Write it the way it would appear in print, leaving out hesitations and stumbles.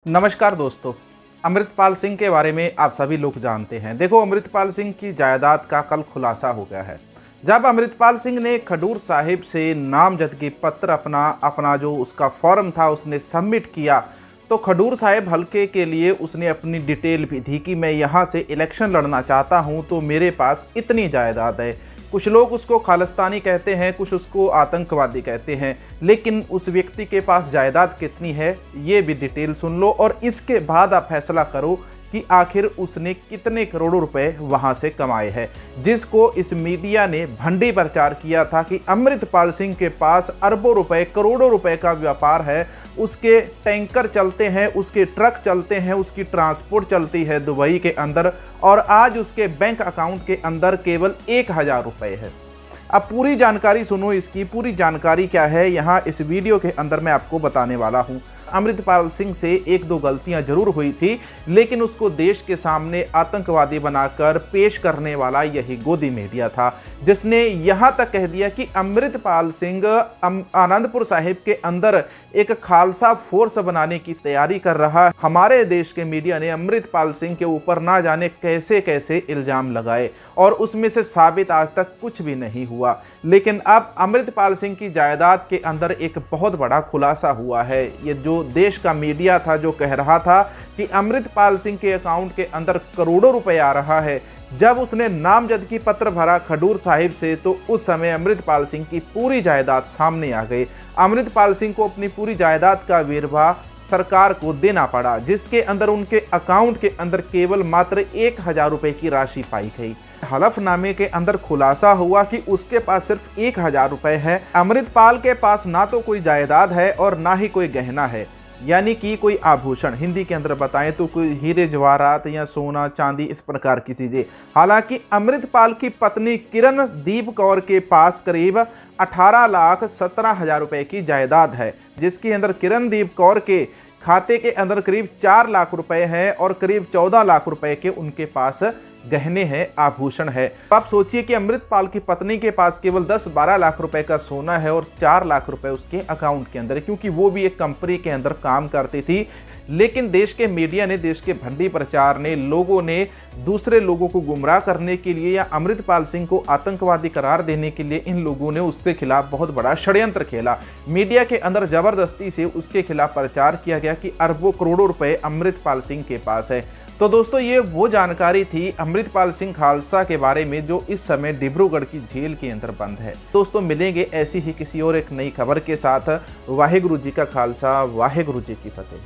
नमस्कार दोस्तों। अमृतपाल सिंह के बारे में आप सभी लोग जानते हैं। देखो, अमृतपाल सिंह की जायदाद का कल खुलासा हो गया है। जब अमृतपाल सिंह ने खडूर साहिब से नामजदगी पत्र अपना जो उसका फॉर्म था उसने सबमिट किया, तो खडूर साहिब हलके के लिए उसने अपनी डिटेल भी दी कि मैं यहाँ से इलेक्शन लड़ना चाहता हूँ, तो मेरे पास इतनी जायदाद है। कुछ लोग उसको खालिस्तानी कहते हैं, कुछ उसको आतंकवादी कहते हैं, लेकिन उस व्यक्ति के पास जायदाद कितनी है ये भी डिटेल सुन लो और इसके बाद आप फैसला करो कि आखिर उसने कितने करोड़ों रुपए वहां से कमाए हैं। जिसको इस मीडिया ने भंडी प्रचार किया था कि अमृतपाल सिंह के पास अरबों रुपए, करोड़ों रुपए का व्यापार है, उसके टैंकर चलते हैं, उसके ट्रक चलते हैं, उसकी ट्रांसपोर्ट चलती है दुबई के अंदर, और आज उसके बैंक अकाउंट के अंदर केवल 1000 रुपए है। अब पूरी जानकारी सुनो, इसकी पूरी जानकारी क्या है यहाँ इस वीडियो के अंदर मैं आपको बताने वाला हूँ। अमृतपाल सिंह से एक दो गलतियां जरूर हुई थी, लेकिन उसको देश के सामने आतंकवादी बनाकर पेश करने वाला यही गोदी मीडिया था, जिसने यहां तक कह दिया कि अमृतपाल सिंह आनंदपुर साहिब के अंदर एक खालसा फोर्स बनाने की तैयारी कर रहा है। हमारे देश के मीडिया ने अमृतपाल सिंह के ऊपर ना जाने कैसे कैसे इल्जाम लगाए और उसमें से साबित आज तक कुछ भी नहीं हुआ। लेकिन अब अमृतपाल सिंह की जायदाद के अंदर एक बहुत बड़ा खुलासा हुआ है। ये जो देश का मीडिया था जो कह रहा था कि अमृतपाल सिंह के अकाउंट के अंदर करोड़ों रुपए आ रहा है, जब उसने नामजदगी पत्र भरा खडूर साहिब से, तो उस समय अमृतपाल सिंह की पूरी जायदाद सामने आ गई। अमृतपाल सिंह को अपनी पूरी जायदाद का वेरवा सरकार को देना पड़ा, जिसके अंदर उनके अकाउंट के अंदर केवल मात्र 1000 रुपए की राशि पाई गई। हलफनामे के अंदर खुलासा हुआ कि उसके पास सिर्फ 1000 रुपए है। अमृतपाल के पास ना तो कोई जायदाद है और ना ही कोई गहना है, यानी कि कोई आभूषण, हिंदी के अंदर बताएं तो कोई हीरे जवाहरात या सोना चांदी इस प्रकार की चीजें। हालांकि अमृतपाल की पत्नी किरणदीप कौर के पास करीब 18,17,000 रुपए की जायदाद है, जिसके अंदर किरणदीप कौर के खाते के अंदर करीब 4 लाख रुपए हैं और करीब 14 लाख रुपए के उनके पास गहने हैं, आभूषण है। आप सोचिए कि अमृतपाल की पत्नी के पास केवल 10-12 लाख रुपए का सोना है और 4 लाख रुपए उसके अकाउंट के अंदर, क्योंकि वो भी एक कंपनी के अंदर काम करती थी। लेकिन देश के मीडिया ने, देश के भंडी प्रचार ने, लोगों ने दूसरे लोगों को गुमराह करने के लिए या अमृतपाल सिंह को आतंकवादी करार देने के लिए इन लोगों ने उसके खिलाफ बहुत बड़ा षड्यंत्र खेला। मीडिया के अंदर जबरदस्ती से उसके खिलाफ प्रचार किया गया कि अरबों करोड़ों रुपए अमृतपाल सिंह के पास है। तो दोस्तों, ये वो जानकारी थी अमृतपाल सिंह खालसा के बारे में जो इस समय डिब्रूगढ़ की जेल के अंदर बंद है। दोस्तों, मिलेंगे ऐसी ही किसी और एक नई खबर के साथ। वाहेगुरु जी का खालसा, वाहेगुरु जी की फतेह।